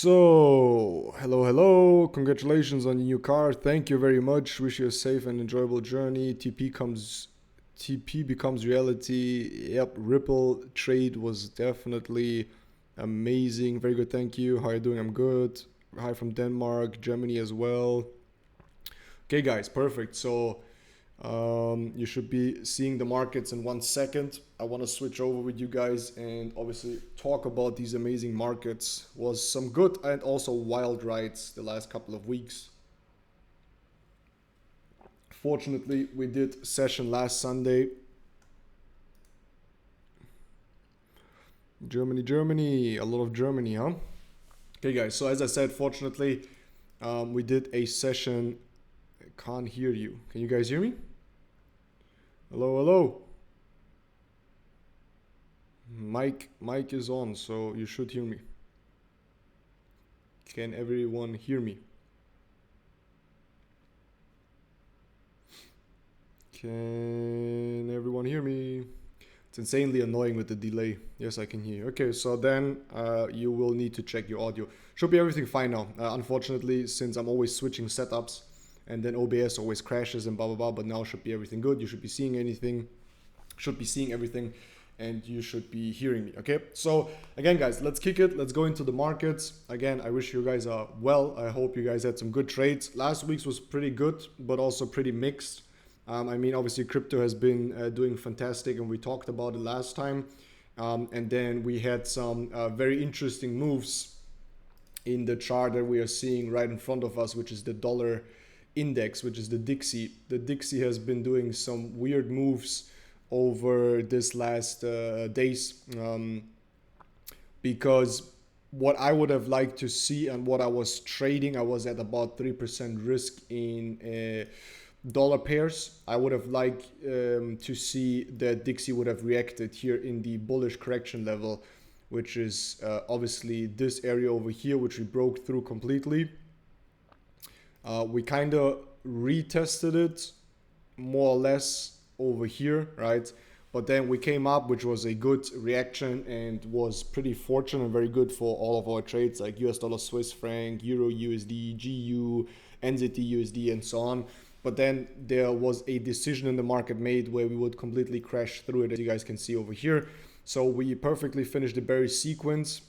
So, hello, congratulations on your new car. Thank you very much. Wish you a safe and enjoyable journey. TP becomes reality. Yep, Ripple trade was definitely amazing. Very good, thank you. How are you doing? I'm good. Hi from Denmark, Germany as well. Okay, guys, perfect. So, you should be seeing the markets in 1 second. I want to switch over with you guys and obviously talk about these amazing markets. Was some good and also wild rides the last couple of weeks. Fortunately, we did session last Sunday. Germany, a lot of Germany, huh? Okay, guys. So as I said, fortunately, we did a session. I can't hear you. Can you guys hear me? Hello. Mic is on, so you should hear me. Can everyone hear me? Can everyone hear me? It's insanely annoying with the delay. Yes, I can hear you. Okay, so then you will need to check your audio. Should be everything fine now. Unfortunately, since I'm always switching setups and then OBS always crashes and blah blah blah, but now should be everything good. You should be seeing anything, should be seeing everything, and you should be hearing me. Okay, so again, guys, let's kick it. Let's go into the markets. Again, I wish you guys are well. I hope you guys had some good trades. Last week's was pretty good, but also pretty mixed. I mean, obviously, crypto has been doing fantastic, and we talked about it last time. And then we had some very interesting moves in the chart that we are seeing right in front of us, which is the dollar index, which is the Dixie. The Dixie has been doing some weird moves over this last days because what I would have liked to see and what I was trading, I was at about 3% risk in dollar pairs. I would have liked to see that Dixie would have reacted here in the bullish correction level, which is obviously this area over here, which we broke through completely. We kind of retested it more or less over here, right? But then we came up, which was a good reaction and was pretty fortunate and very good for all of our trades like US dollar, Swiss franc, Euro USD, GU, NZD USD, and so on. But then there was a decision in the market made where we would completely crash through it, as you guys can see over here. So we perfectly finished the bearish sequence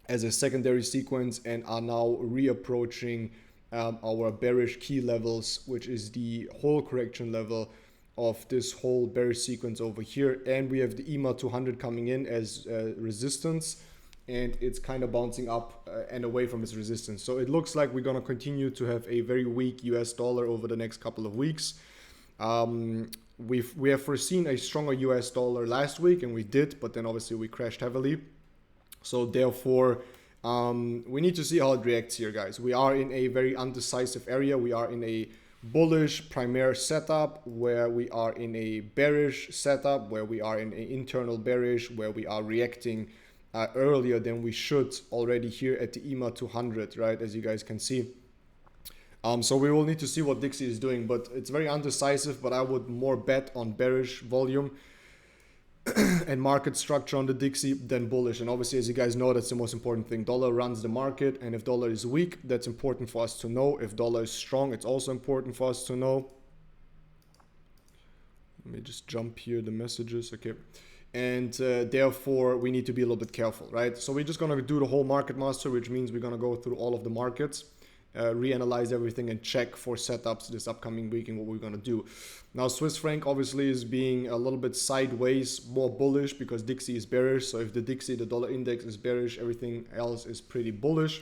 as a secondary sequence and are now reapproaching our bearish key levels, which is the whole correction level of this whole bearish sequence over here. And we have the EMA 200 coming in as resistance, and it's kind of bouncing up and away from its resistance. So it looks like we're going to continue to have a very weak US dollar over the next couple of weeks. We have foreseen a stronger US dollar last week, and we did, but then obviously we crashed heavily. So therefore, we need to see how it reacts here, guys. We are in a very undecisive area. We are in a bullish primary setup, where we are in a bearish setup, where we are in an internal bearish, where we are reacting earlier than we should already here at the EMA 200, right, as you guys can see. So we will need to see what Dixie is doing, but it's very undecisive, but I would more bet on bearish volume and market structure on the Dixie than bullish. And obviously, as you guys know, that's the most important thing. Dollar runs the market, and if dollar is weak, that's important for us to know. If dollar is strong, it's also important for us to know. Let me just jump here the messages. Okay. And therefore, we need to be a little bit careful, right? So we're just going to do the whole market master, which means we're going to go through all of the markets, reanalyze everything, and check for setups this upcoming week and what we're going to do. Now, Swiss franc obviously is being a little bit sideways, more bullish because Dixie is bearish. So if the Dixie, the dollar index is bearish, everything else is pretty bullish.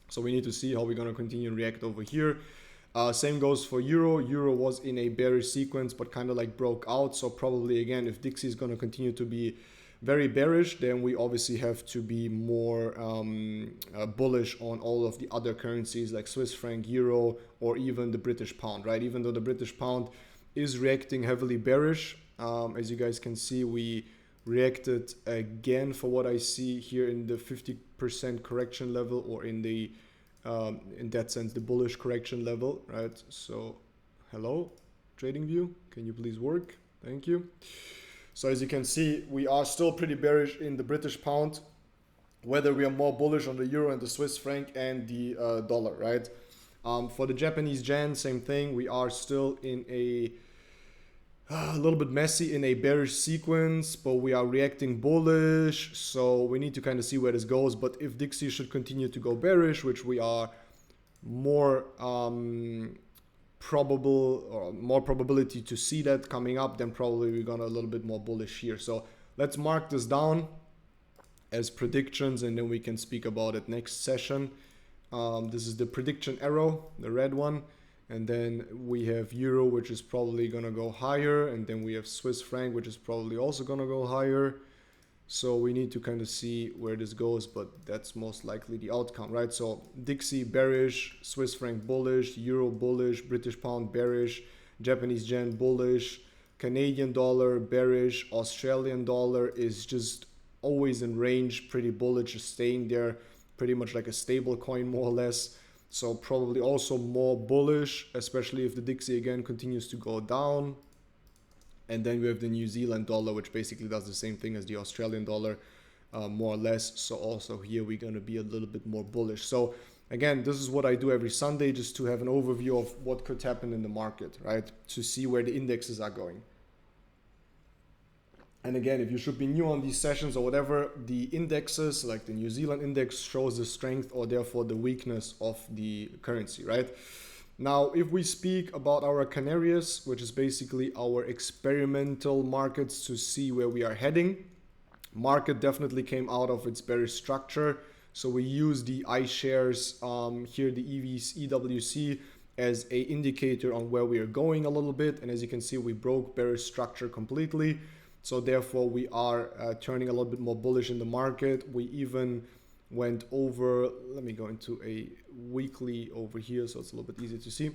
So we need to see how we're going to continue to react over here. Same goes for Euro. Euro was in a bearish sequence, but kind of like broke out. So probably again, if Dixie is going to continue to be very bearish, then we obviously have to be more bullish on all of the other currencies like Swiss franc, Euro, or even the British pound, right? Even though the British pound is reacting heavily bearish, as you guys can see, we reacted again for what I see here in the 50% correction level, or in the in that sense the bullish correction level, right? So hello TradingView, can you please work? Thank you. So as you can see, we are still pretty bearish in the British pound. whether we are more bullish on the euro and the Swiss franc and the dollar, right? For the Japanese yen, same thing. We are still in a little bit messy in a bearish sequence, but we are reacting bullish. So we need to kind of see where this goes. But if Dixie should continue to go bearish, which we are more probable or more probability to see that coming up, then probably we're gonna a little bit more bullish here. So let's mark this down as predictions, and then we can speak about it next session. This is the prediction arrow, the red one. And then we have euro, which is probably going to go higher. And then we have Swiss franc, which is probably also going to go higher. So we need to kind of see where this goes, but that's most likely the outcome, right? So Dixie bearish, Swiss franc bullish, euro bullish, British pound bearish, Japanese yen bullish, Canadian dollar bearish, Australian dollar is just always in range, pretty bullish, just staying there, pretty much like a stable coin more or less. So probably also more bullish, especially if the Dixie again continues to go down. And then we have the New Zealand dollar, which basically does the same thing as the Australian dollar, more or less. So also here we're going to be a little bit more bullish. So again, this is what I do every Sunday, just to have an overview of what could happen in the market, right? To see where the indexes are going. And again, if you should be new on these sessions or whatever, the indexes, like the New Zealand index, shows the strength or therefore the weakness of the currency, right? Now, if we speak about our Canaries, which is basically our experimental markets to see where we are heading, market definitely came out of its bearish structure. So we use the iShares here, the EWC, as a indicator on where we are going a little bit. And as you can see, we broke bearish structure completely. So therefore, we are turning a little bit more bullish in the market. We even went over, let me go into a weekly over here so it's a little bit easier to see.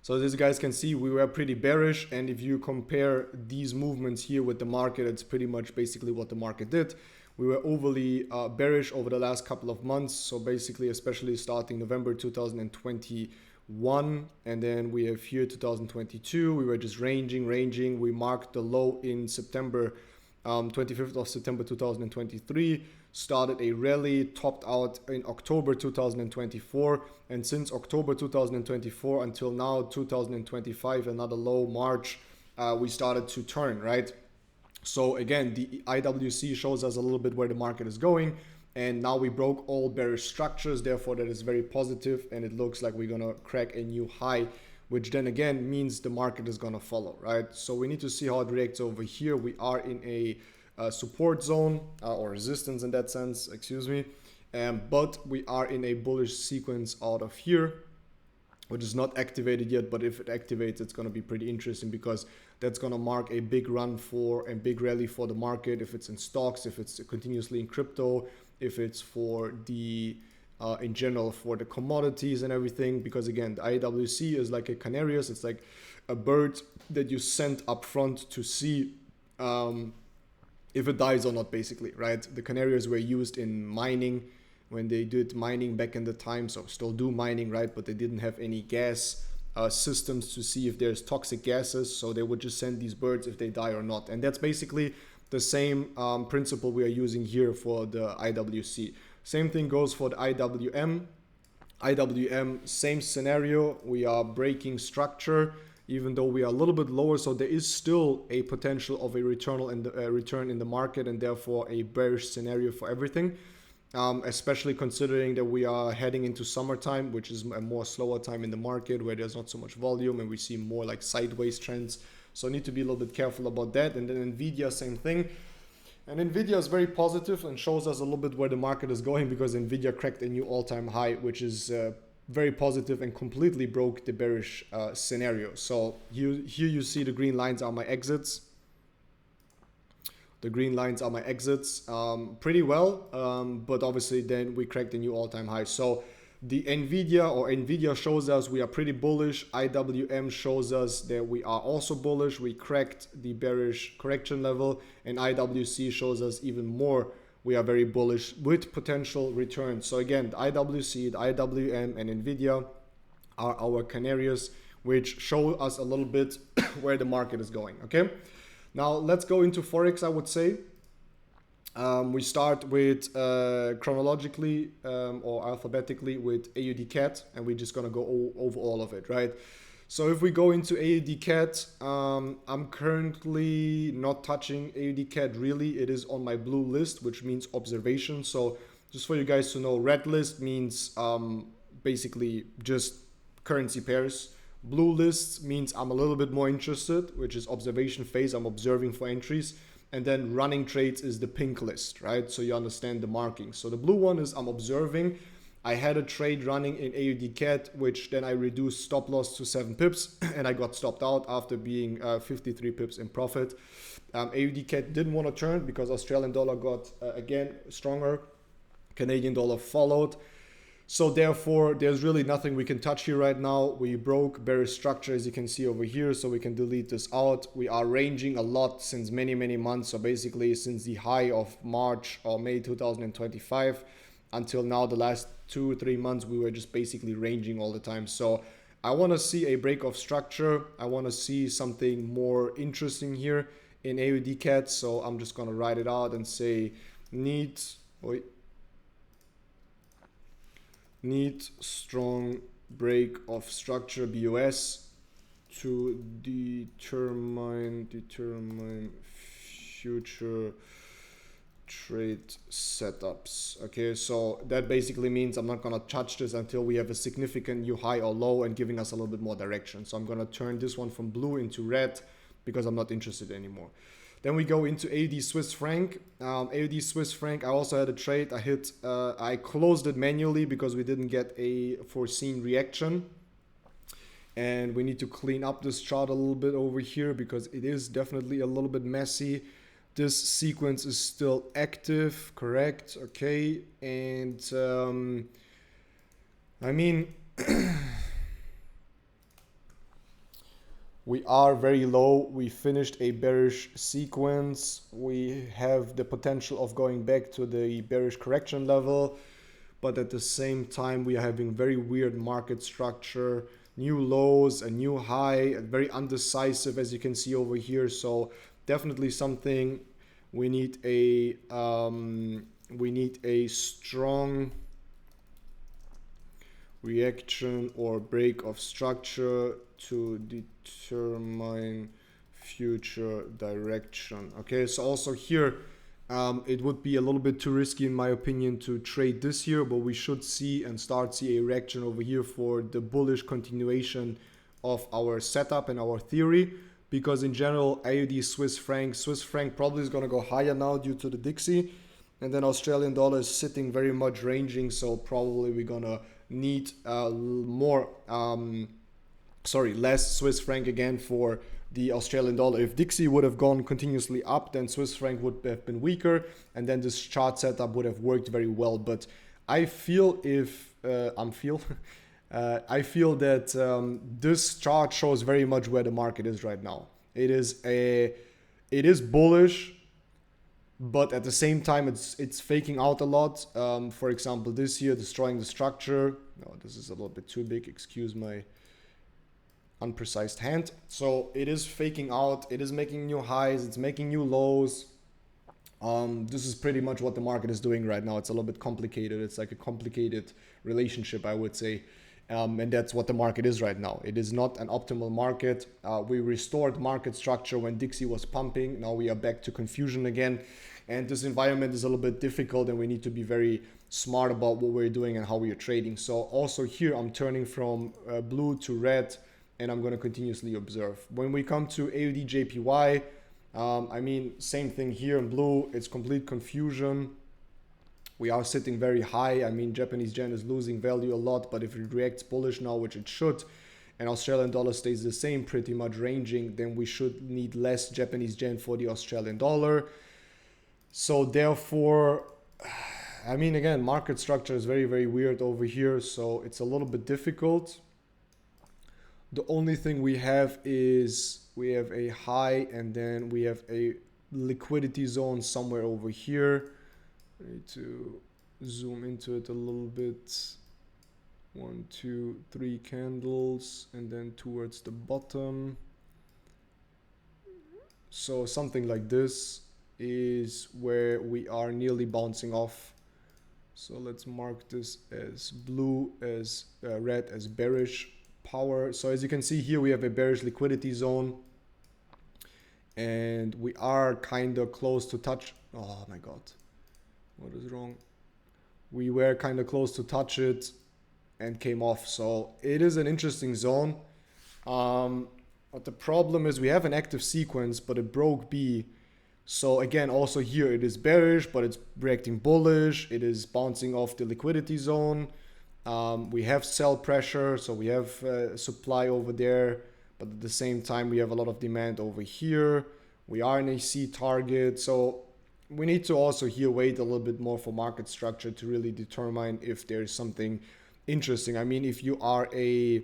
So as you guys can see, we were pretty bearish. And if you compare these movements here with the market, it's pretty much basically what the market did. We were overly bearish over the last couple of months. So basically, especially starting November 2021, and then we have here 2022, we were just ranging. We marked the low in September, 25th of September 2023, started a rally, topped out in October 2024, and since October 2024 until now 2025, another low March, we started to turn, right? So again, the IWC shows us a little bit where the market is going. And now we broke all bearish structures, therefore that is very positive, and it looks like we're gonna crack a new high, which then again means the market is gonna follow, right? So we need to see how it reacts over here. We are in a support zone or resistance in that sense, excuse me, but we are in a bullish sequence out of here, which is not activated yet, but if it activates, it's going to be pretty interesting, because that's going to mark a big run for a big rally for the market. If it's in stocks, if it's continuously in crypto, if it's for the in general for the commodities and everything, because again, the IWC is like a canarius. It's like a bird that you send up front to see if it dies or not, basically, right? The canarias were used in mining when they did mining back in the time, so still do mining, right? But they didn't have any gas systems to see if there's toxic gases, so they would just send these birds if they die or not. And that's basically the same principle we are using here for the IWC. Same thing goes for the IWM. IWM, same scenario. We are breaking structure, even though we are a little bit lower, so there is still a potential of a return in the market, and therefore a bearish scenario for everything. Especially considering that we are heading into summertime, which is a more slower time in the market where there's not so much volume and we see more like sideways trends. So need to be a little bit careful about that. And then Nvidia, same thing. And Nvidia is very positive and shows us a little bit where the market is going, because Nvidia cracked a new all-time high, which is very positive and completely broke the bearish scenario. So here you see the green lines are my exits. The green lines are my exits pretty well, but obviously then we cracked a new all-time high. So the Nvidia shows us we are pretty bullish. IWM shows us that we are also bullish. We cracked the bearish correction level, and IWC shows us even more. We are very bullish with potential returns. So again, the IWC, the IWM, and Nvidia are our canaries, which show us a little bit where the market is going. Okay. Now let's go into Forex, I would say. We start with chronologically or alphabetically with AUD CAT, and we're just gonna go over all of it, right? So if we go into AUD CAT, I'm currently not touching AUD CAT really. It is on my blue list, which means observation. So just for you guys to know, red list means basically just currency pairs. Blue list means I'm a little bit more interested, which is observation phase. I'm observing for entries. And then running trades is the pink list, right? So you understand the marking. So the blue one is I'm observing. I had a trade running in AUD CAT, which then I reduced stop loss to 7 pips, and I got stopped out after being 53 pips in profit. AUD CAT didn't want to turn because Australian dollar got again stronger. Canadian dollar followed. So therefore, there's really nothing we can touch here right now. We broke bearish structure, as you can see over here, so we can delete this out. We are ranging a lot since many, many months. So basically, since the high of March or May 2025 until now, the last 2 or 3 months, we were just basically ranging all the time. So I want to see a break of structure. I want to see something more interesting here in AUD CAT. So I'm just going to write it out and say need strong break of structure BOS to determine future trade setups. Okay, so that basically means I'm not gonna touch this until we have a significant new high or low and giving us a little bit more direction. So I'm gonna turn this one from blue into red because I'm not interested anymore. Then we go into AUD Swiss franc. AUD Swiss franc, I also had a trade. I closed it manually because we didn't get a foreseen reaction. And we need to clean up this chart a little bit over here because it is definitely a little bit messy. This sequence is still active, correct? Okay, and I mean, we are very low. We finished a bearish sequence. We have the potential of going back to the bearish correction level, but at the same time, we are having very weird market structure, new lows, a new high, very undecisive, as you can see over here. So definitely something we need a strong reaction or break of structure to determine future direction. Okay, so also here it would be a little bit too risky in my opinion to trade this here, but we should see a reaction over here for the bullish continuation of our setup and our theory, because in general AUD Swiss franc probably is going to go higher now due to the Dixie, and then Australian dollar is sitting very much ranging, so probably we're going to need less Swiss franc again for the Australian dollar. If Dixie would have gone continuously up, then Swiss franc would have been weaker, and then this chart setup would have worked very well. But I feel I feel that this chart shows very much where the market is right now. It is bullish, but at the same time it's faking out a lot. For example, this here destroying the structure. No, this is a little bit too big. Excuse my unprecise hand. So it is faking out. It is making new highs. It's making new lows. This is pretty much what the market is doing right now. It's a little bit complicated. It's like a complicated relationship, I would say. And that's what the market is right now. It is not an optimal market. We restored market structure when Dixie was pumping. Now we are back to confusion again. And this environment is a little bit difficult, and we need to be very smart about what we're doing and how we are trading. So also here, I'm turning from blue to red, and I'm going to continuously observe. When we come to AUD JPY, I mean, same thing here in blue. It's complete confusion. We are sitting very high. I mean, Japanese yen is losing value a lot, but if it reacts bullish now, which it should, and Australian dollar stays the same, pretty much ranging, then we should need less Japanese yen for the Australian dollar. So therefore, I mean, again, market structure is very, very weird over here. So it's a little bit difficult. The only thing we have is we have a high, and then we have a liquidity zone somewhere over here. I need to zoom into it a little bit. 1, 2, 3 candles, and then towards the bottom. So something like this. is where we are nearly bouncing off. So let's mark this as blue, as red as bearish power. So as you can see here, we have a bearish liquidity zone, and we are kind of close to touch. Oh my God, what is wrong? We were kind of close to touch it and came off. So it is an interesting zone. But the problem is we have an active sequence, but it broke B. So again, also here it is bearish, but it's reacting bullish. It is bouncing off the liquidity zone. We have sell pressure, so we have supply over there, but at the same time we have a lot of demand over here. We are in a C target, so we need to also here wait a little bit more for market structure to really determine if there's something interesting. I mean, if you are a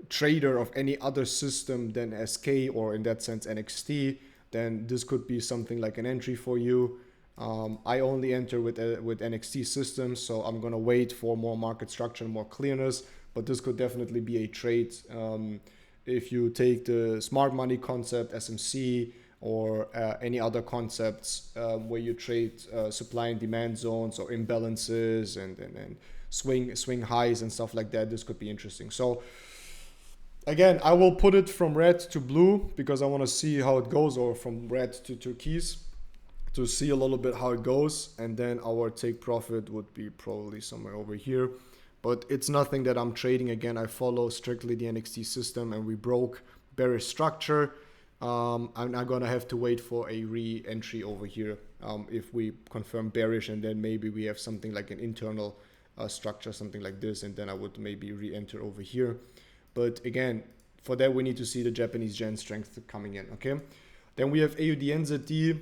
trader of any other system than SK, or in that sense NXT, then this could be something like an entry for you. I only enter with NXT systems, so I'm gonna wait for more market structure and more clearness, but this could definitely be a trade. If you take the smart money concept, SMC, or any other concepts where you trade supply and demand zones or imbalances and swing highs and stuff like that, this could be interesting. So again, I will put it from red to blue because I want to see how it goes, or from red to turquoise to see a little bit how it goes, and then our take profit would be probably somewhere over here. But it's nothing that I'm trading. Again, I follow strictly the NXT system, and we broke bearish structure. I'm not gonna have to wait for a re-entry over here if we confirm bearish, and then maybe we have something like an internal structure, something like this, and then I would maybe re-enter over here. But again, for that we need to see the Japanese yen strength coming in. Okay, then we have AUD NZD.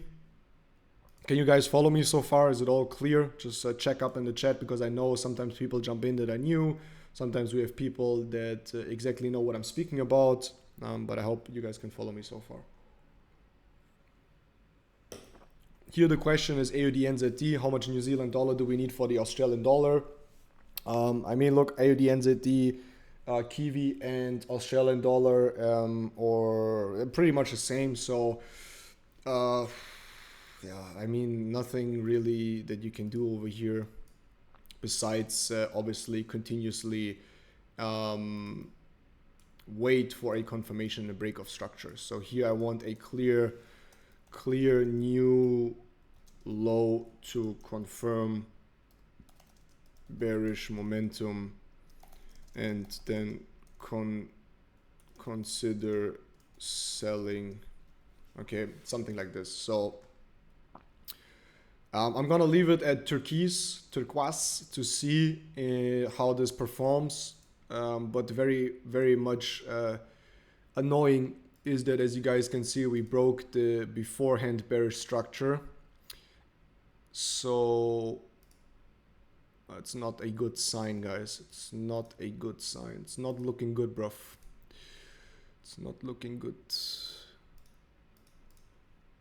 Can you guys follow me so far? Is it all clear? Just check up in the chat, because I know sometimes people jump in that are new. Sometimes we have people that exactly know what I'm speaking about. But I hope you guys can follow me so far. Here the question is AUD NZD. How much New Zealand dollar do we need for the Australian dollar? I mean, look, AUD NZD, Kiwi and Australian dollar, or pretty much the same. So, yeah, I mean, nothing really that you can do over here besides obviously continuously wait for a confirmation and a break of structure. So here I want a clear new low to confirm bearish momentum, and then consider selling. Okay, something like this. So I'm gonna leave it at turquoise to see how this performs. But very much annoying is that, as you guys can see, we broke the beforehand bearish structure. So it's not a good sign, guys. It's not a good sign. It's not looking good, bruv. It's not looking good.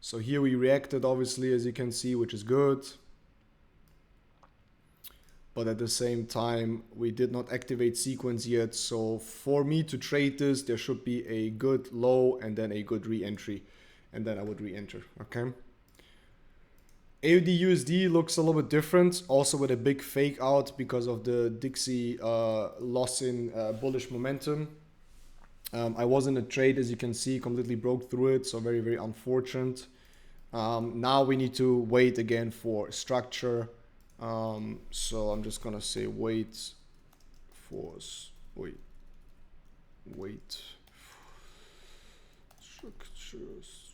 So here we reacted, obviously, as you can see, which is good. But at the same time, we did not activate sequence yet. So for me to trade this, there should be a good low and then a good re-entry. And then I would re-enter, okay? AUD USD looks a little bit different, also with a big fake out because of the Dixie loss in bullish momentum. I was in a trade, as you can see, completely broke through it, so very unfortunate. Now we need to wait again for structure. So I'm just gonna say wait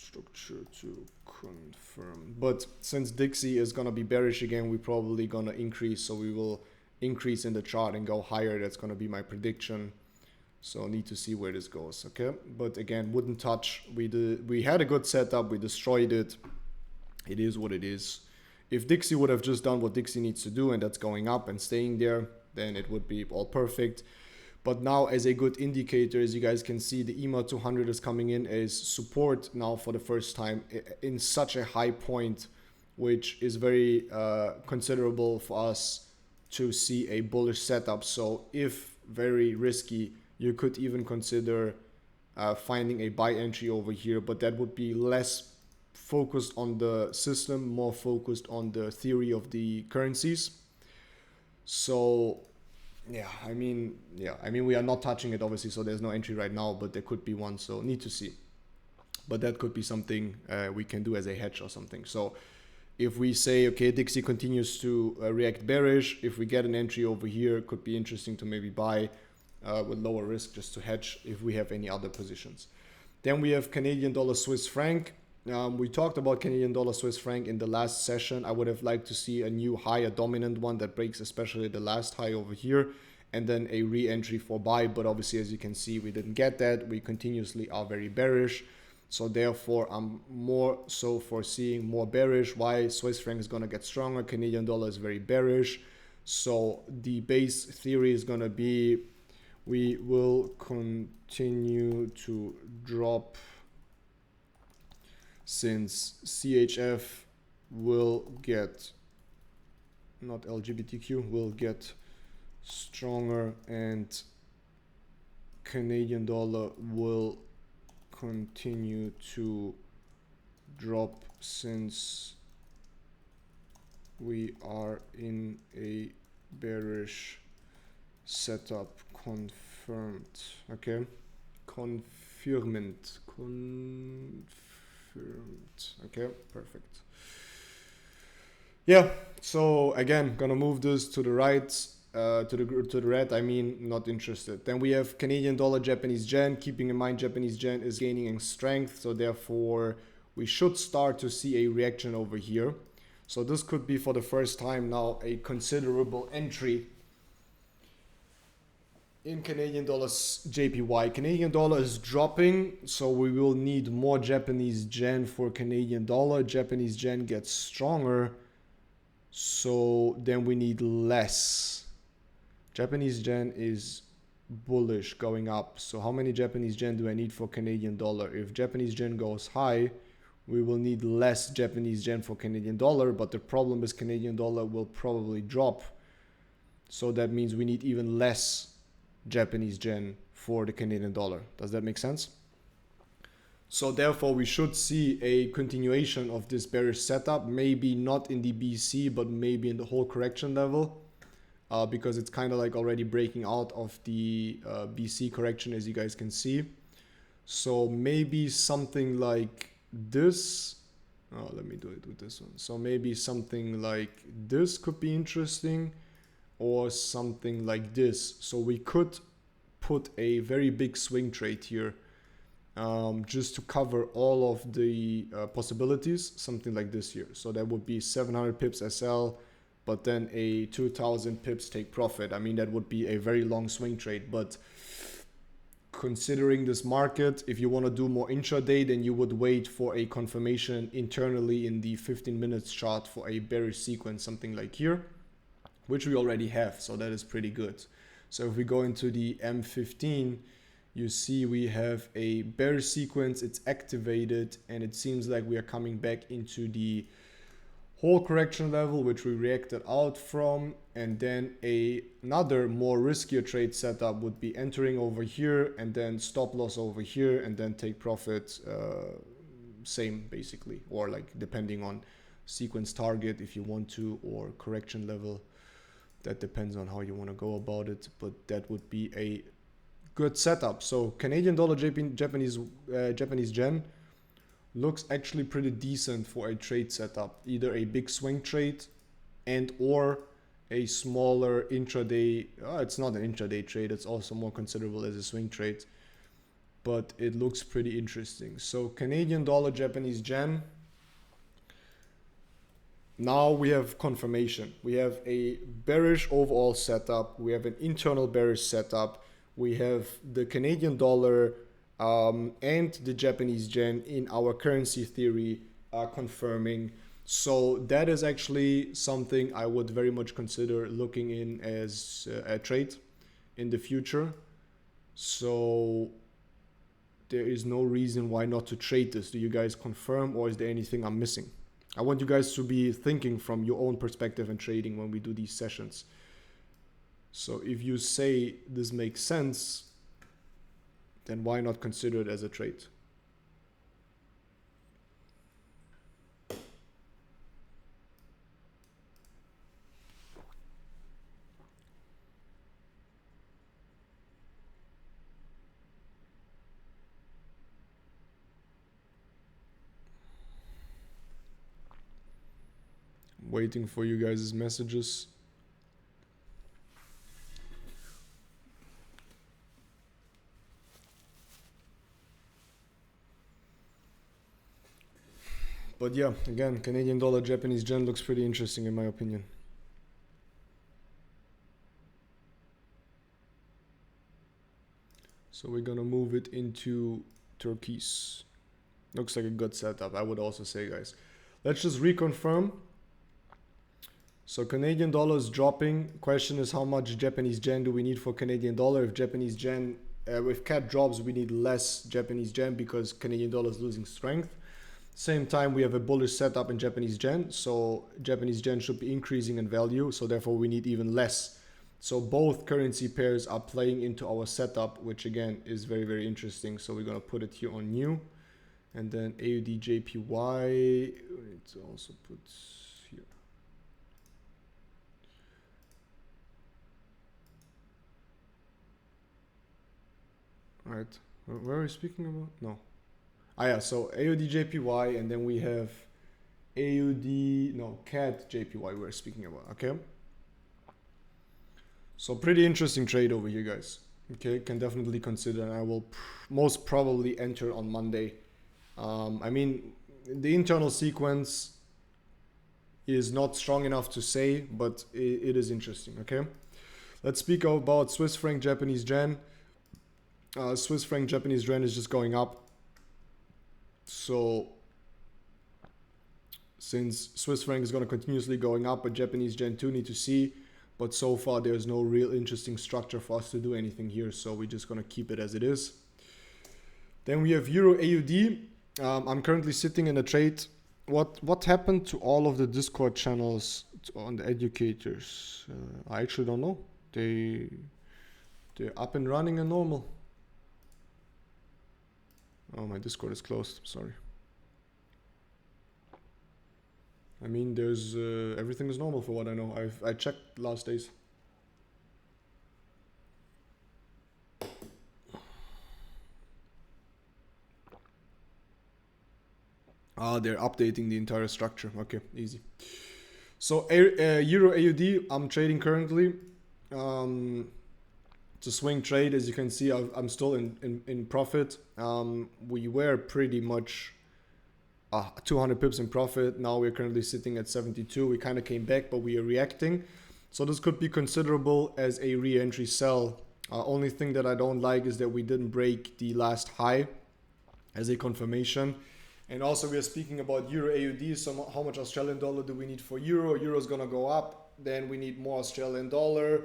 structure to confirm. But since Dixie is gonna be bearish again, we're probably gonna increase, so we will increase in the chart and go higher. That's gonna be my prediction. So I need to see where this goes, okay? But again, wouldn't touch. We had a good setup, we destroyed it. It is what it is. If Dixie would have just done what Dixie needs to do, and that's going up and staying there, then it would be all perfect. But now, as a good indicator, as you guys can see, the EMA 200 is coming in as support now for the first time in such a high point, which is very considerable for us to see a bullish setup. So if very risky, you could even consider finding a buy entry over here, but that would be less focused on the system, more focused on the theory of the currencies. So I mean, we are not touching it obviously, so there's no entry right now, but there could be one, so need to see. But that could be something we can do as a hedge or something. So if we say, okay, Dixie continues to react bearish, if we get an entry over here, it could be interesting to maybe buy with lower risk just to hedge if we have any other positions. Then we have Canadian dollar Swiss franc. We talked about Canadian dollar Swiss franc in the last session. I would have liked to see a new higher dominant one that breaks especially the last high over here, and then a re-entry for buy. But obviously, as you can see, we didn't get that. We continuously are very bearish. So therefore, I'm more so foreseeing more bearish. Why? Swiss franc is going to get stronger. Canadian dollar is very bearish. So the base theory is going to be we will continue to drop since CHF will get, not LGBTQ, will get stronger, and Canadian dollar will continue to drop since we are in a bearish setup. Confirmed. Okay, confirmed. Okay, perfect. Yeah, so again, gonna move this to the right, to the red. I mean, not interested. Then we have Canadian dollar Japanese yen. Keeping in mind Japanese yen is gaining in strength, so therefore we should start to see a reaction over here. So this could be for the first time now a considerable entry in Canadian dollars JPY. Canadian dollar is dropping, so we will need more Japanese yen for Canadian dollar. Japanese yen gets stronger, so then we need less. Japanese yen is bullish, going up. So how many Japanese yen do I need for Canadian dollar? If Japanese yen goes high, we will need less Japanese yen for Canadian dollar, but the problem is Canadian dollar will probably drop. So that means we need even less Japanese yen for the Canadian dollar. Does that make sense? So therefore we should see a continuation of this bearish setup, maybe not in the BC, but maybe in the whole correction level, because it's kind of like already breaking out of the BC correction, as you guys can see. So maybe something like this. Oh, let me do it with this one. So maybe something like this could be interesting, or something like this. So we could put a very big swing trade here, just to cover all of the possibilities, something like this here. So that would be 700 pips SL, but then a 2000 pips take profit. I mean, that would be a very long swing trade, but considering this market, if you want to do more intraday, then you would wait for a confirmation internally in the 15 minutes chart for a bearish sequence, something like here, which we already have, so that is pretty good. So if we go into the M15, you see we have a bearish sequence, it's activated, and it seems like we are coming back into the whole correction level, which we reacted out from, and then another more riskier trade setup would be entering over here, and then stop loss over here, and then take profit, same basically, or like depending on sequence target if you want to, or correction level. That depends on how you want to go about it, but that would be a good setup. So Canadian dollar Japanese yen looks actually pretty decent for a trade setup, either a big swing trade and or a smaller intraday. It's not an intraday trade, it's also more considerable as a swing trade, but it looks pretty interesting. So Canadian dollar Japanese yen, now we have confirmation. We have a bearish overall setup. We have an internal bearish setup. We have the Canadian dollar and the Japanese yen in our currency theory confirming. So that is actually something I would very much consider looking in as a trade in the future. So there is no reason why not to trade this. Do you guys confirm, or is there anything I'm missing? I want you guys to be thinking from your own perspective and trading when we do these sessions. So if you say this makes sense, then why not consider it as a trade? Waiting for you guys' messages. But yeah, again, Canadian dollar, Japanese yen looks pretty interesting in my opinion. So we're gonna move it into turkeys. Looks like a good setup, I would also say, guys. Let's just reconfirm. So Canadian dollar is dropping. Question is, how much Japanese yen do we need for Canadian dollar? If Japanese yen, if CAD drops, we need less Japanese yen because Canadian dollar is losing strength. Same time, we have a bullish setup in Japanese yen. So Japanese yen should be increasing in value. So therefore we need even less. So both currency pairs are playing into our setup, which again is very, very interesting. So we're going to put it here on new. And then AUD JPY, it's also put here. All right, where are we speaking about? No. Ah yeah, so AUD JPY, and then we have AUD, no, CAD JPY we're speaking about, okay? So pretty interesting trade over here, guys. Okay, can definitely consider, and I will most probably enter on Monday. I mean, the internal sequence is not strong enough to say, but it is interesting, okay? Let's speak about Swiss franc, Japanese yen. Swiss franc, Japanese yen is just going up. So since Swiss franc is going to continuously going up, but Japanese yen too need to see. But so far there's no real interesting structure for us to do anything here. So we're just going to keep it as it is. Then we have Euro AUD. I'm currently sitting in a trade. What happened to all of the Discord channels on the educators? I actually don't know. They're up and running and normal. Oh, my Discord is closed. Sorry. I mean, there's everything is normal for what I know. I checked last days. Ah, they're updating the entire structure. Okay, easy. So Euro AUD, I'm trading currently. It's a swing trade, as you can see. I'm still in profit. We were pretty much 200 pips in profit. Now we're currently sitting at 72. We kind of came back, but we are reacting. So this could be considerable as a re-entry sell. Only thing that I don't like is that we didn't break the last high as a confirmation. And also we are speaking about Euro AUD. So how much Australian dollar do we need for Euro? Euro is going to go up. Then we need more Australian dollar.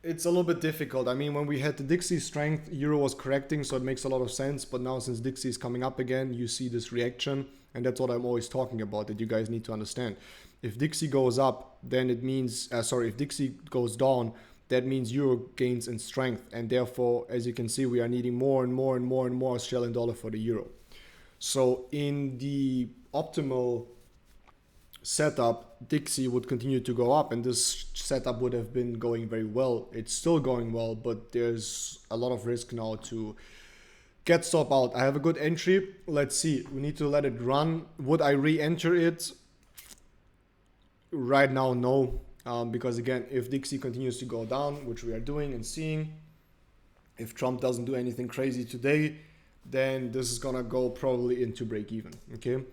It's a little bit difficult. I mean, when we had the Dixie strength, Euro was correcting, so it makes a lot of sense. But now since Dixie is coming up again, you see this reaction. And that's what I'm always talking about, that you guys need to understand. If Dixie goes up, then it means, if Dixie goes down, that means Euro gains in strength. And therefore, as you can see, we are needing more and more and more and more Australian dollar for the Euro. So in the optimal setup, Dixie would continue to go up, and this setup would have been going very well. It's still going well, but there's a lot of risk now to get stop out. I have a good entry. Let's see. We need to let it run. Would I re-enter it? Right now, no. Because again, if Dixie continues to go down, which we are doing and seeing, if Trump doesn't do anything crazy today, then this is gonna go probably into break even. Okay.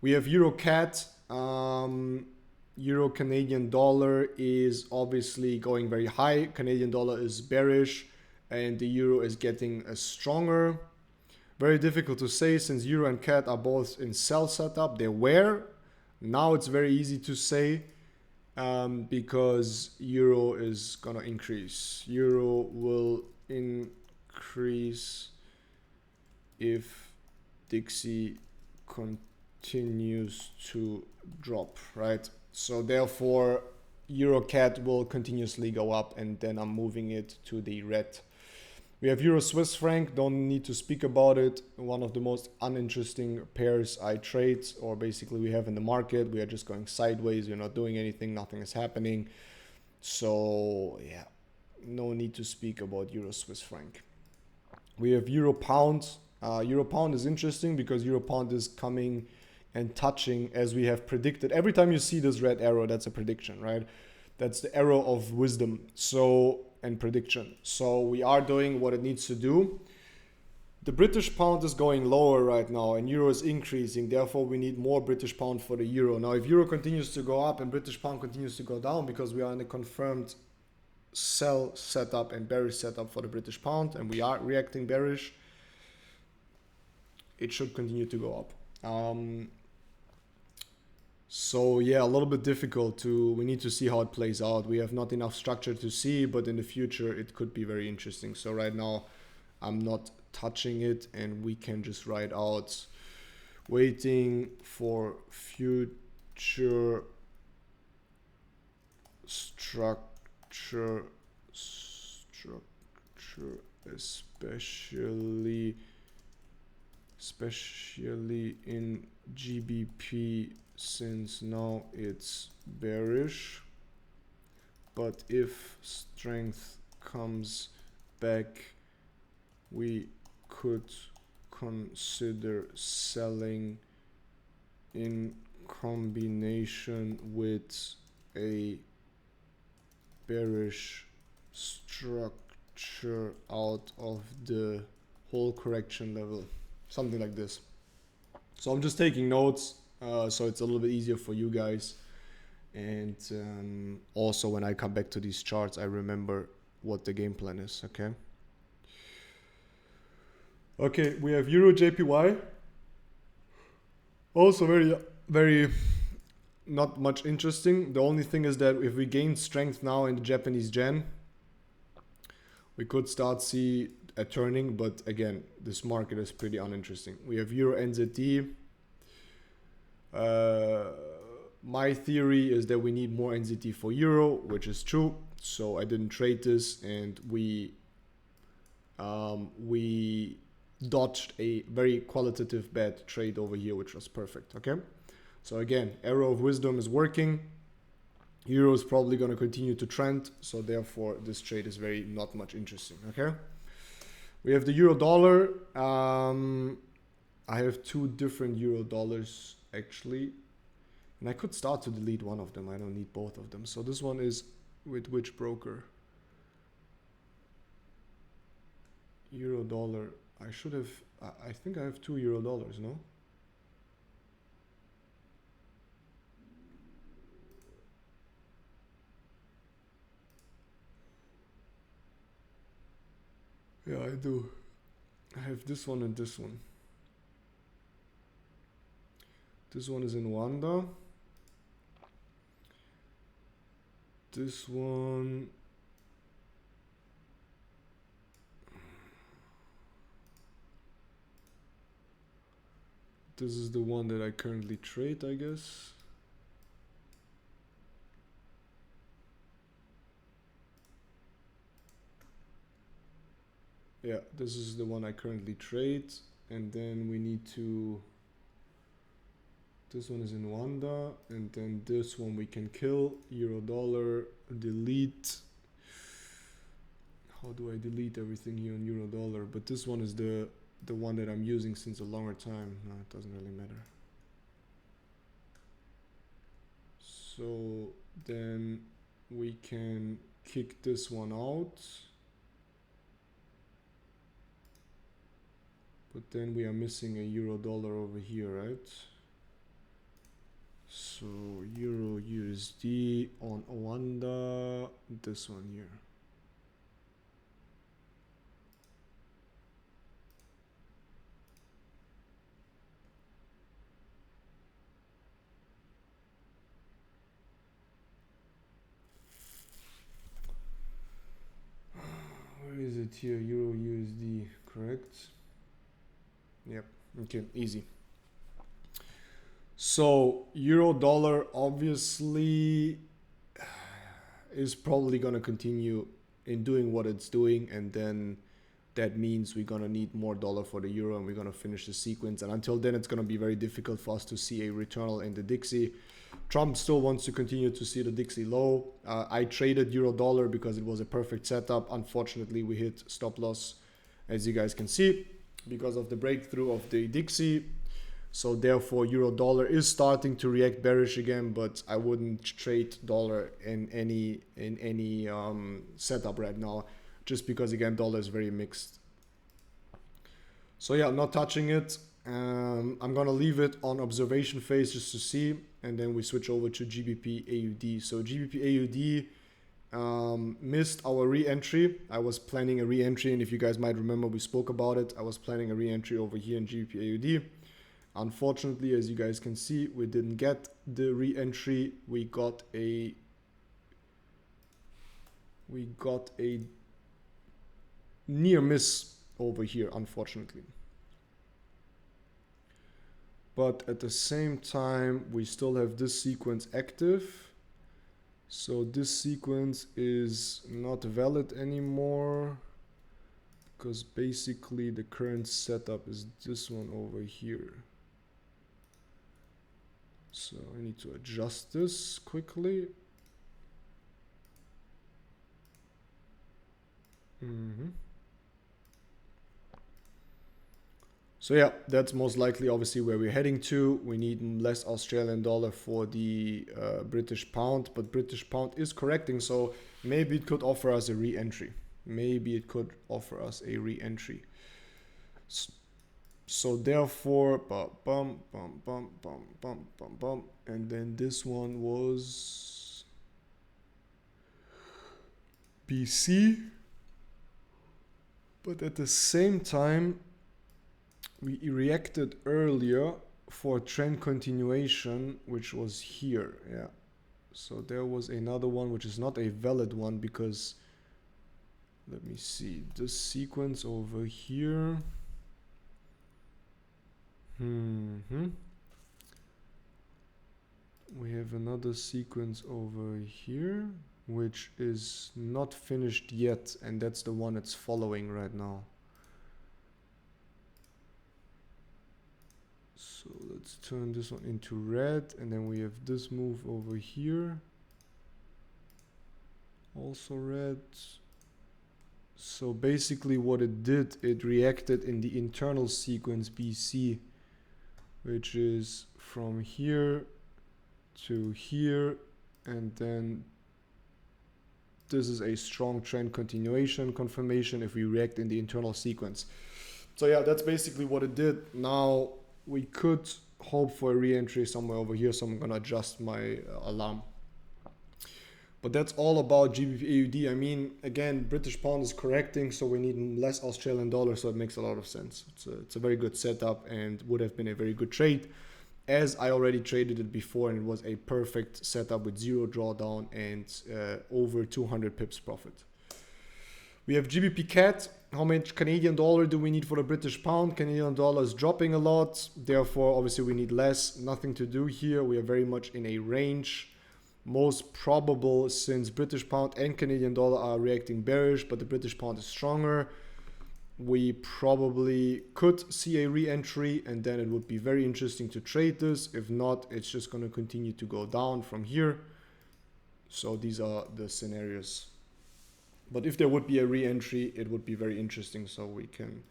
We have Euro CAD. Euro Canadian dollar is obviously going very high. Canadian dollar is bearish and the Euro is getting stronger. Very difficult to say since Euro and CAD are both in sell setup. They were. Now it's very easy to say because Euro is gonna increase. Euro will increase if Dixie continues to drop, right? So therefore Euro CAD will continuously go up, and then I'm moving it to the red. We have Euro Swiss franc, don't need to speak about it. One of the most uninteresting pairs I trade, or basically we have in the market. We are just going sideways, we're not doing anything, nothing is happening. So yeah, no need to speak about Euro Swiss franc. We have Euro Pound. Euro Pound is interesting because Euro Pound is coming and touching as we have predicted. Every time you see this red arrow, that's a prediction, right? That's the arrow of wisdom. So, and prediction. So we are doing what it needs to do. The British pound is going lower right now and euro is increasing. Therefore, we need more British pound for the euro. Now, if euro continues to go up and British pound continues to go down because we are in a confirmed sell setup and bearish setup for the British pound and we are reacting bearish, it should continue to go up. So yeah, a little bit difficult to, we need to see how it plays out. We have not enough structure to see, but in the future it could be very interesting. So right now I'm not touching it and we can just write out waiting for future structure, especially in GBP, since now it's bearish, but if strength comes back, we could consider selling in combination with a bearish structure out of the whole correction level, something like this. So I'm just taking notes. So it's a little bit easier for you guys. And also when I come back to these charts, I remember what the game plan is, okay? Okay, we have Euro JPY. Also very not much interesting. The only thing is that if we gain strength now in the Japanese yen, we could start see a turning, but again, this market is pretty uninteresting. We have Euro NZD. My theory is that we need more NZT for euro, which is true. So I didn't trade this, and we dodged a very qualitative bad trade over here, which was perfect. Okay, so again, arrow of wisdom is working. Euro is probably going to continue to trend, so therefore this trade is very not much interesting. Okay, we have the euro dollar. I have two different euro dollars actually, and I could start to delete one of them. I don't need both of them. So this one is with which broker? Euro dollar. I should have, I think I have two euro dollars, no? Yeah, I do. I have this one and this one. This one is in Wanda. This one. This is the one that I currently trade, I guess. Yeah, this is the one I currently trade. And then we need to, this one is in Wanda, and then this one we can kill. Euro dollar, delete. How do I delete everything here on euro dollar? But this one is the one that I'm using since a longer time. No, it doesn't really matter. So then we can kick this one out. But then we are missing a euro dollar over here, right? So euro USD on Wanda, this one here. Where is it here? Euro USD, correct? Yep, okay, easy. So euro dollar obviously is probably going to continue in doing what it's doing, and then that means we're going to need more dollar for the euro and we're going to finish the sequence. And until then, it's going to be very difficult for us to see a returnal in the Dixie. Trump still wants to continue to see the Dixie low. I traded euro dollar because it was a perfect setup. Unfortunately, we hit stop loss, as you guys can see, because of the breakthrough of the Dixie. So therefore, euro dollar is starting to react bearish again, but I wouldn't trade dollar in any setup right now, just because again dollar is very mixed. So yeah, I'm not touching it. I'm gonna leave it on observation phase just to see, and then we switch over to GBP AUD. So GBP AUD missed our re-entry. I was planning a re-entry, and if you guys might remember, we spoke about it. I was planning a re-entry over here in GBP AUD. Unfortunately, as you guys can see, we didn't get the re-entry. We got a near miss over here, unfortunately. But at the same time, we still have this sequence active. So this sequence is not valid anymore, because basically the current setup is this one over here. So I need to adjust this quickly. So yeah, that's most likely obviously where we're heading to. We need less Australian dollar for the British pound, but British pound is correcting, so maybe it could offer us a re-entry. Maybe it could offer us a re-entry. So therefore, bum, and then this one was BC. But at the same time, we reacted earlier for trend continuation, which was here. Yeah. So there was another one, which is not a valid one, because let me see this sequence over here. We have another sequence over here, which is not finished yet, and that's the one it's following right now. So let's turn this one into red, and then we have this move over here, also red. So basically what it did, it reacted in the internal sequence BC, which is from here to here, and then this is a strong trend continuation confirmation if we react in the internal sequence. So yeah, that's basically what it did. Now we could hope for a re-entry somewhere over here, so I'm gonna adjust my alarm. But that's all about GBP AUD. I mean, again, British pound is correcting, so we need less Australian dollar, so it makes a lot of sense. It's a very good setup and would have been a very good trade, as I already traded it before, and it was a perfect setup with zero drawdown and over 200 pips profit. We have GBP CAD. How much Canadian dollar do we need for the British pound? Canadian dollar is dropping a lot, therefore obviously we need less. Nothing to do here. We are very much in a range. Most probable, since British pound and Canadian dollar are reacting bearish, but the British pound is stronger, we probably could see a re-entry, and then it would be very interesting to trade this. If not, it's just going to continue to go down from here. So these are the scenarios. But if there would be a re-entry, it would be very interesting. So we can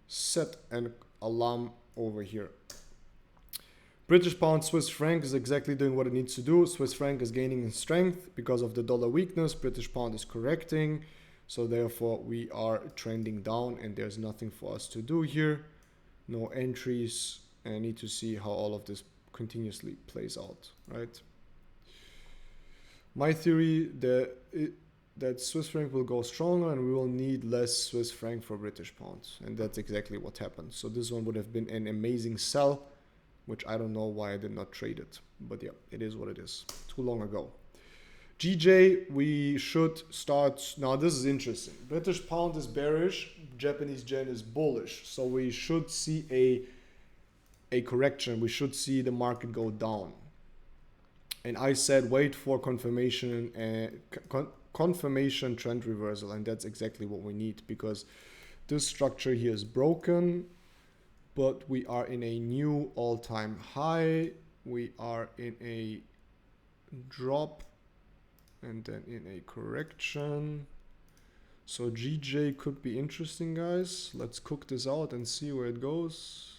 set an alarm over here. British pound, Swiss franc is exactly doing what it needs to do. Swiss franc is gaining in strength because of the dollar weakness. British pound is correcting. So therefore we are trending down, and there's nothing for us to do here. No entries, and I need to see how all of this continuously plays out, right? My theory that Swiss franc will go stronger and we will need less Swiss franc for British pounds, and that's exactly what happened. So this one would have been an amazing sell, which I don't know why I did not trade it, but yeah, it is what it is. Too long ago. GJ, we should start. Now this is interesting. British pound is bearish, Japanese yen is bullish, so we should see a correction. We should see the market go down. And I said wait for confirmation, confirmation trend reversal, and that's exactly what we need, because this structure here is broken, but we are in a new all-time high. We are in a drop and then in a correction. So GJ could be interesting, guys. Let's cook this out and see where it goes.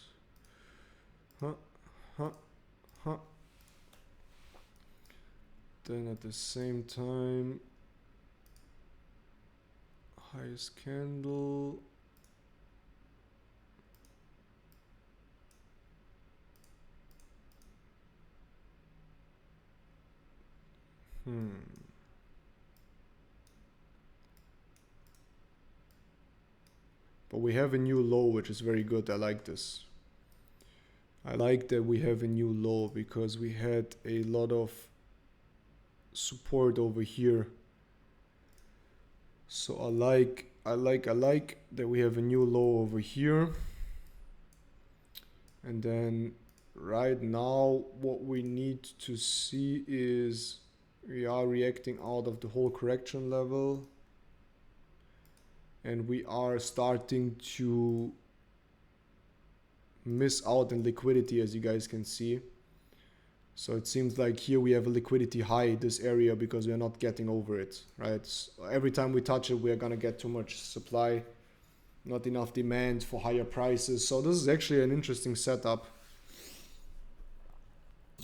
Then at the same time, highest candle. But we have a new low, which is very good. I like this. I like that we have a new low because we had a lot of support over here. So I like that we have a new low over here. And then right now what we need to see is we are reacting out of the whole correction level. And we are starting to miss out in liquidity, as you guys can see. So it seems like here we have a liquidity high, this area, because we are not getting over it, right? So every time we touch it, we are gonna get too much supply, not enough demand for higher prices. So this is actually an interesting setup.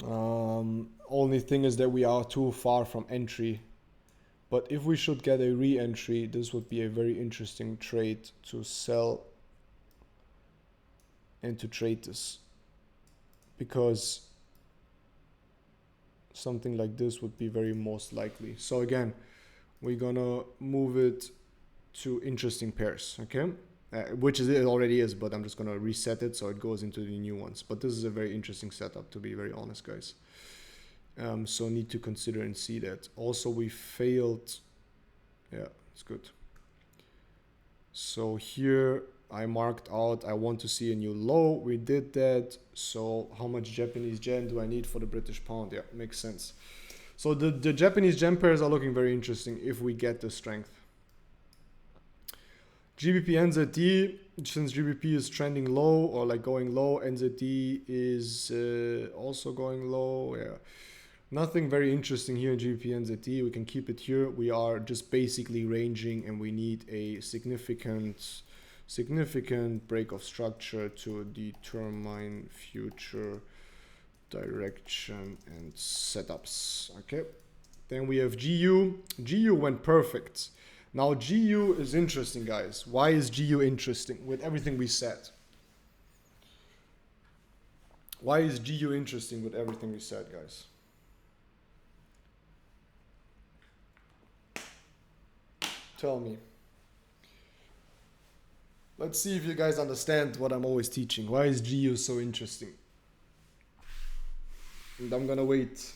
Only thing is that we are too far from entry. But if we should get a re-entry, this would be a very interesting trade to sell and to trade this. Because something like this would be very most likely. So again, we're gonna move it to interesting pairs, okay? Which it already is, but I'm just gonna reset it so it goes into the new ones. But this is a very interesting setup, to be very honest, guys. So need to consider and see that. Also, we failed. Yeah, it's good. So here I marked out, I want to see a new low. We did that. So how much Japanese yen do I need for the British pound? Yeah, makes sense. So the Japanese yen pairs are looking very interesting if we get the strength. GBP NZD, since GBP is trending low or like going low, NZD is also going low. Yeah. Nothing very interesting here in GBP NZD. We can keep it here. We are just basically ranging and we need a significant break of structure to determine future direction and setups. Okay. Then we have GU. GU went perfect. Now GU is interesting, guys. Why is GU interesting with everything we said? Why is GU interesting with everything we said, guys? Tell me. Let's see if you guys understand what I'm always teaching. Why is GU so interesting? And I'm gonna wait.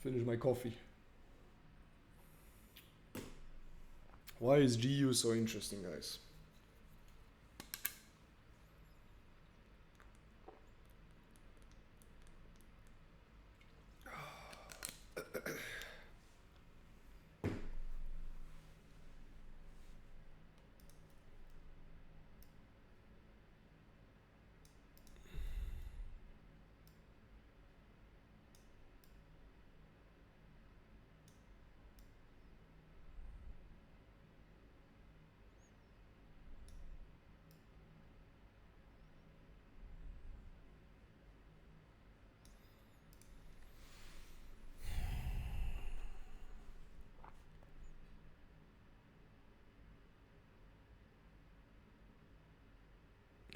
Finish my coffee. Why is GU so interesting, guys?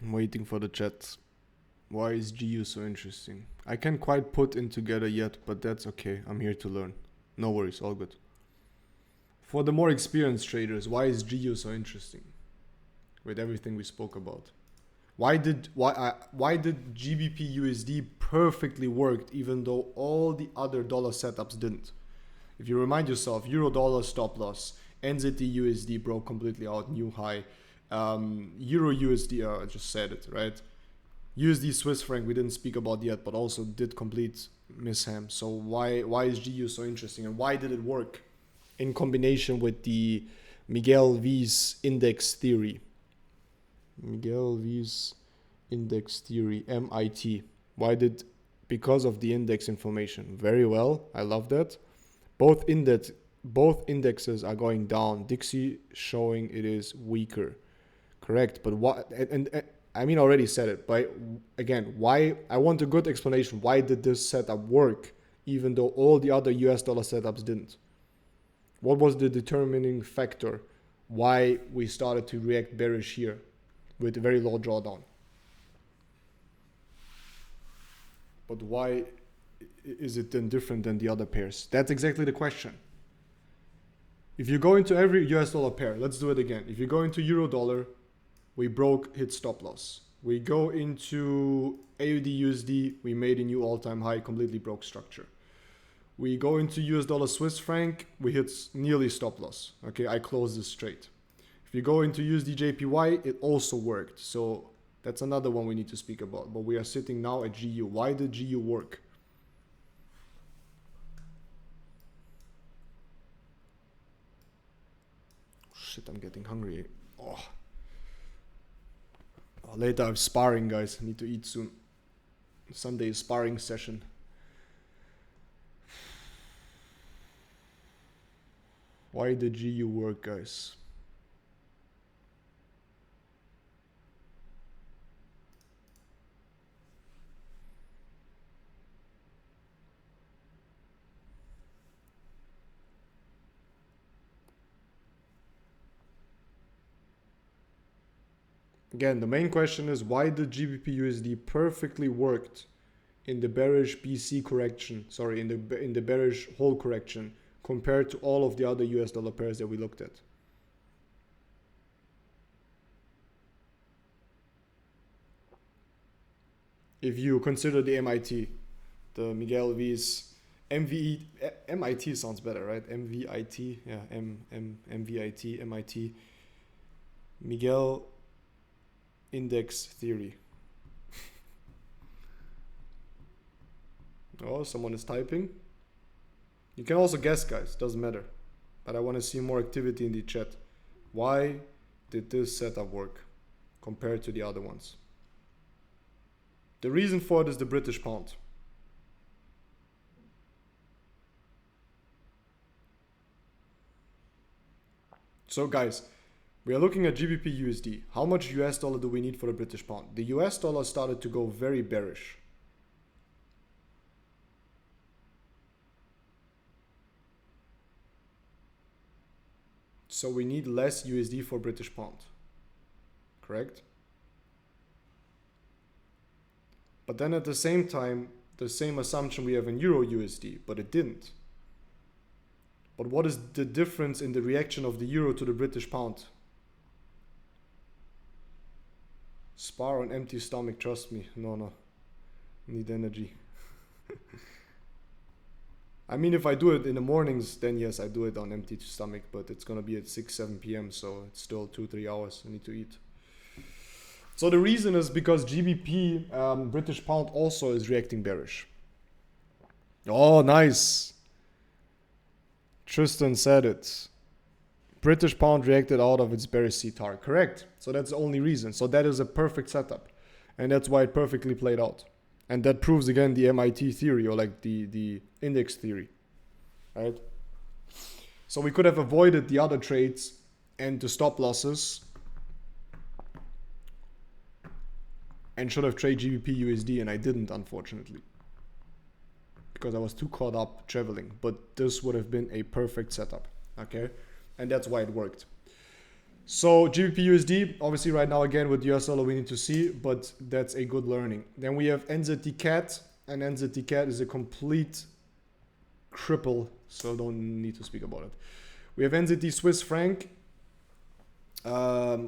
I'm waiting for the chat. Why is GU so interesting? I can't quite put it together yet, but that's okay. I'm here to learn. No worries, all good. For the more experienced traders, why is GU so interesting? With everything we spoke about. Why did GBP USD perfectly worked even though all the other dollar setups didn't? If you remind yourself, euro dollar stop loss, NZD USD broke completely out, new high. Euro USD, I just said it, right? USD Swiss franc we didn't speak about yet, but also did complete misham. So why is GU so interesting and why did it work in combination with the Miguel V's index theory. Miguel V's index theory, MIT. Why did? Because of the index information. Very well. I love that. Both indexes are going down. Dixie showing it is weaker. Correct. But what? And I mean, I already said it. But again, why? I want a good explanation. Why did this setup work, even though all the other US dollar setups didn't? What was the determining factor why we started to react bearish here with a very low drawdown? But why is it then different than the other pairs? That's exactly the question. If you go into every US dollar pair, let's do it again. If you go into euro dollar, we broke, hit stop loss. We go into AUD USD, we made a new all-time high, completely broke structure. We go into US dollar Swiss franc, we hit nearly stop loss. Okay, I closed this trade. If you go into USD JPY, it also worked. So that's another one we need to speak about. But we are sitting now at GU. Why did GU work? Shit, I'm getting hungry. Oh, later I'm sparring, guys. I need to eat soon. Sunday is sparring session. Why did GU work, guys? Again, the main question is why did GBP USD perfectly worked in the bearish BC correction, sorry, in the bearish whole correction compared to all of the other US dollar pairs that we looked at? If you consider the MIT, the Miguel V's MVE, MIT sounds better, right? MVIT, yeah, MVIT, MIT, Miguel index theory. Oh, someone is typing. You can also guess, guys, doesn't matter. But I want to see more activity in the chat. Why did this setup work compared to the other ones? The reason for it is the British pound. So guys, we are looking at GBP USD. How much US dollar do we need for the British pound? The US dollar started to go very bearish. So we need less USD for British pound. Correct? But then at the same time, the same assumption we have in Euro USD, but it didn't. But what is the difference in the reaction of the Euro to the British pound? Spar on empty stomach, trust me. No. Need energy. I mean, if I do it in the mornings, then yes, I do it on empty stomach, but it's gonna be at 6, 7 p.m. So it's still 2-3 hours I need to eat. So the reason is because GBP, British pound also is reacting bearish. Oh, nice. Tristan said it. British pound reacted out of its bearish CTAR. Correct. So that's the only reason. So that is a perfect setup. And that's why it perfectly played out. And that proves again the MIT theory, or like the index theory. Right? So we could have avoided the other trades and the stop losses and should have traded GBP USD, and I didn't, unfortunately, because I was too caught up traveling. But this would have been a perfect setup. Okay? And that's why it worked. So GBP USD, obviously right now again with US dollar we need to see, but that's a good learning. Then we have NZD CAD, and NZD CAD is a complete cripple, so don't need to speak about it. We have NZD Swiss franc,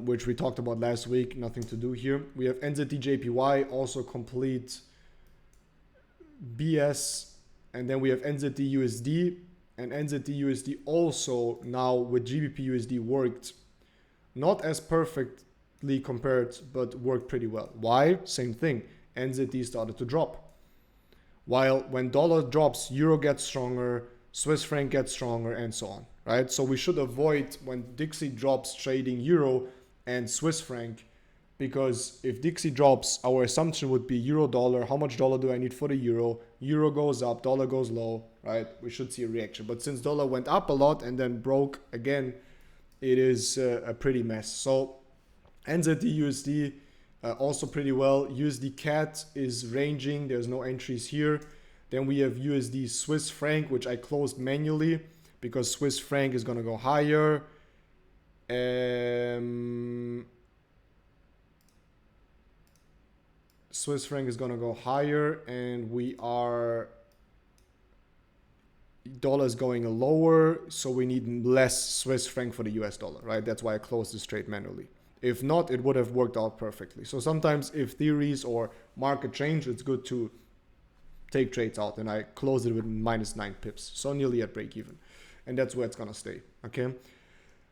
which we talked about last week, nothing to do here. We have NZD JPY, also complete BS, and then we have NZD USD, and NZD USD also now with GBP USD worked. Not as perfectly compared, but worked pretty well. Why? Same thing. NZD started to drop. While when dollar drops, euro gets stronger, Swiss franc gets stronger, and so on, right? So we should avoid when Dixie drops trading euro and Swiss franc, because if Dixie drops, our assumption would be euro dollar. How much dollar do I need for the euro? Euro goes up, dollar goes low, right? We should see a reaction. But since dollar went up a lot and then broke again, it is a pretty mess. So NZD USD also pretty well. USD CAD is ranging. There's no entries here. Then we have USD Swiss franc, which I closed manually because Swiss franc is going to go higher. Swiss franc is going to go higher, and we are dollar is going lower, so we need less Swiss franc for the US dollar, right? That's why I closed this trade manually. If not, it would have worked out perfectly. So sometimes if theories or market change, it's good to take trades out, and I closed it with -9 pips, so nearly at break even, and that's where it's gonna stay. Okay,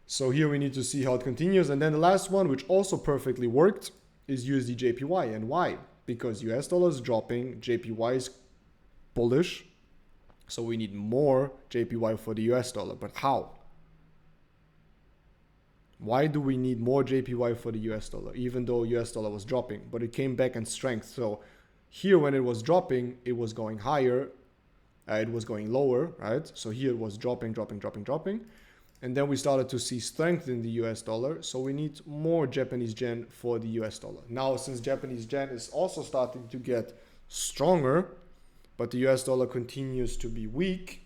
so here we need to see how it continues. And then the last one, which also perfectly worked, is USD JPY. And why? Because US dollar is dropping, JPY is bullish, so we need more JPY for the US dollar. But how? Why do we need more JPY for the US dollar, even though US dollar was dropping? But it came back in strength. So here when it was dropping, it was going higher, it was going lower, right? So here it was dropping. And then we started to see strength in the US dollar. So we need more Japanese yen for the US dollar. Now, since Japanese yen is also starting to get stronger, but the US dollar continues to be weak,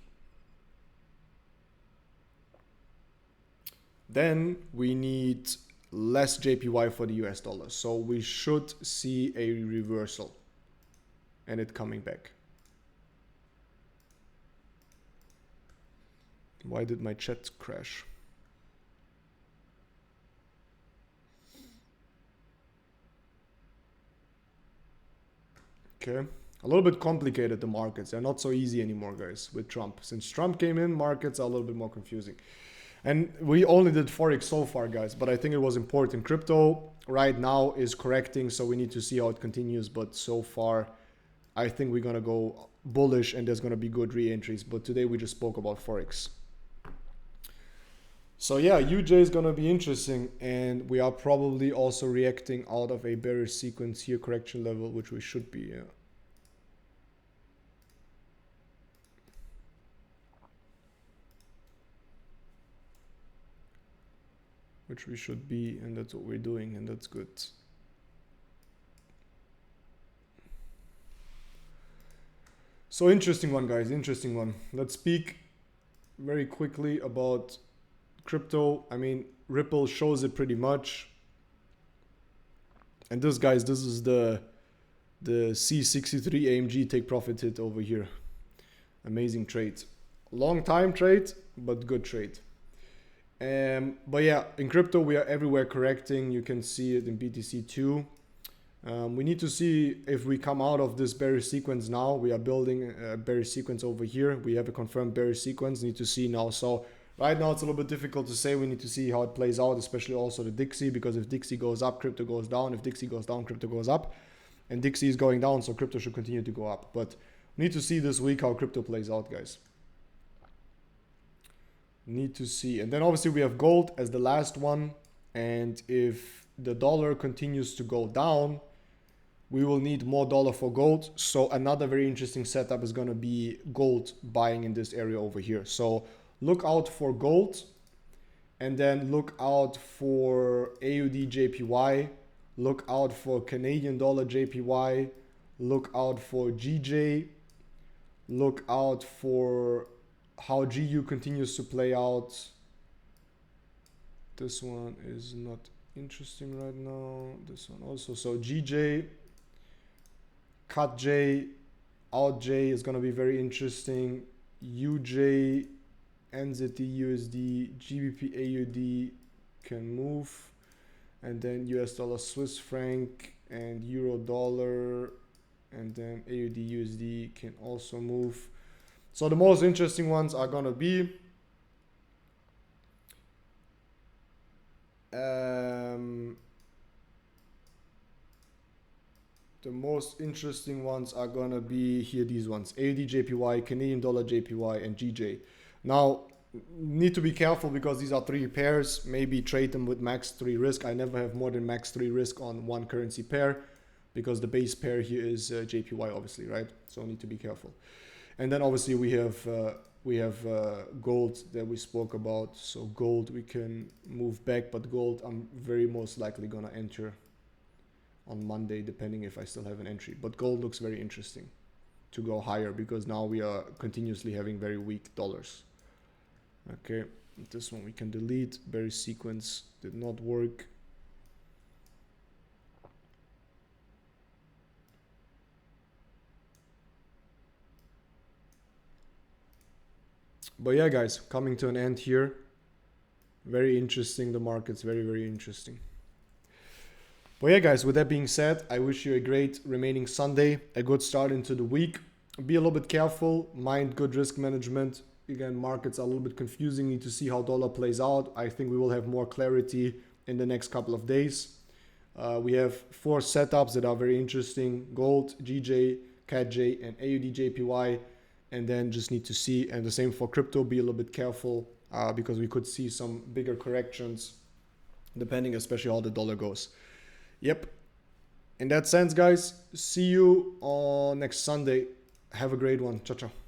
then we need less JPY for the US dollar. So we should see a reversal and it coming back. Why did my chat crash? Okay. A little bit complicated, the markets. They're not so easy anymore, guys, with Trump. Since Trump came in, markets are a little bit more confusing. And we only did Forex so far, guys, but I think it was important. Crypto right now is correcting, so we need to see how it continues. But so far, I think we're going to go bullish and there's going to be good re-entries. But today we just spoke about Forex. So yeah, UJ is going to be interesting, and we are probably also reacting out of a bearish sequence here, correction level, which we should be, yeah. Which we should be, and that's what we're doing, and that's good. So interesting one, guys, interesting one. Let's speak very quickly about crypto. I mean, Ripple shows it pretty much. And this, guys, this is the C63 AMG take profit hit over here. Amazing trade. Long time trade, but good trade. But yeah, in crypto, we are everywhere correcting. You can see it in BTC too. We need to see if we come out of this bearish sequence now. We are building a bearish sequence over here. We have a confirmed bearish sequence. Need to see now. So right now it's a little bit difficult to say. We need to see how it plays out, especially also the Dixie, because if Dixie goes up, crypto goes down. If Dixie goes down, crypto goes up. And Dixie is going down, so crypto should continue to go up. But we need to see this week how crypto plays out, guys. Need to see. And then obviously we have gold as the last one. And if the dollar continues to go down, we will need more dollar for gold. So another very interesting setup is going to be gold buying in this area over here. So look out for gold, and then look out for AUD JPY, look out for Canadian dollar JPY, look out for GJ, look out for how GU continues to play out. This one is not interesting right now. This one also. So GJ, cut J, out J is going to be very interesting. UJ, NZD, USD, GBP, AUD can move. And then US dollar, Swiss franc, and Euro dollar. And then AUD, USD can also move. So the most interesting ones are going to be The most interesting ones are gonna be here, these ones: AUD JPY, Canadian dollar JPY, and GJ. Now, need to be careful because these are three pairs. Maybe trade them with max 3 risk. I never have more than max 3 risk on one currency pair because the base pair here is JPY, obviously, right? So need to be careful. And then obviously we have gold that we spoke about. So gold we can move back, but gold I'm very most likely gonna enter on Monday, depending if I still have an entry. But gold looks very interesting to go higher because now we are continuously having very weak dollars. Okay, this one we can delete. Berry sequence did not work. But yeah, guys, coming to an end here. Very interesting, the market's very, very interesting. But yeah, guys, with that being said, I wish you a great remaining Sunday, a good start into the week. Be a little bit careful, mind good risk management. Again, markets are a little bit confusing. Need to see how dollar plays out. I think we will have more clarity in the next couple of days. We have 4 setups that are very interesting: gold, GJ, CADJ, and AUD JPY. And then just need to see, and the same for crypto, be a little bit careful because we could see some bigger corrections depending especially how the dollar goes. Yep. In that sense, guys, see you on next Sunday. Have a great one. Ciao, ciao.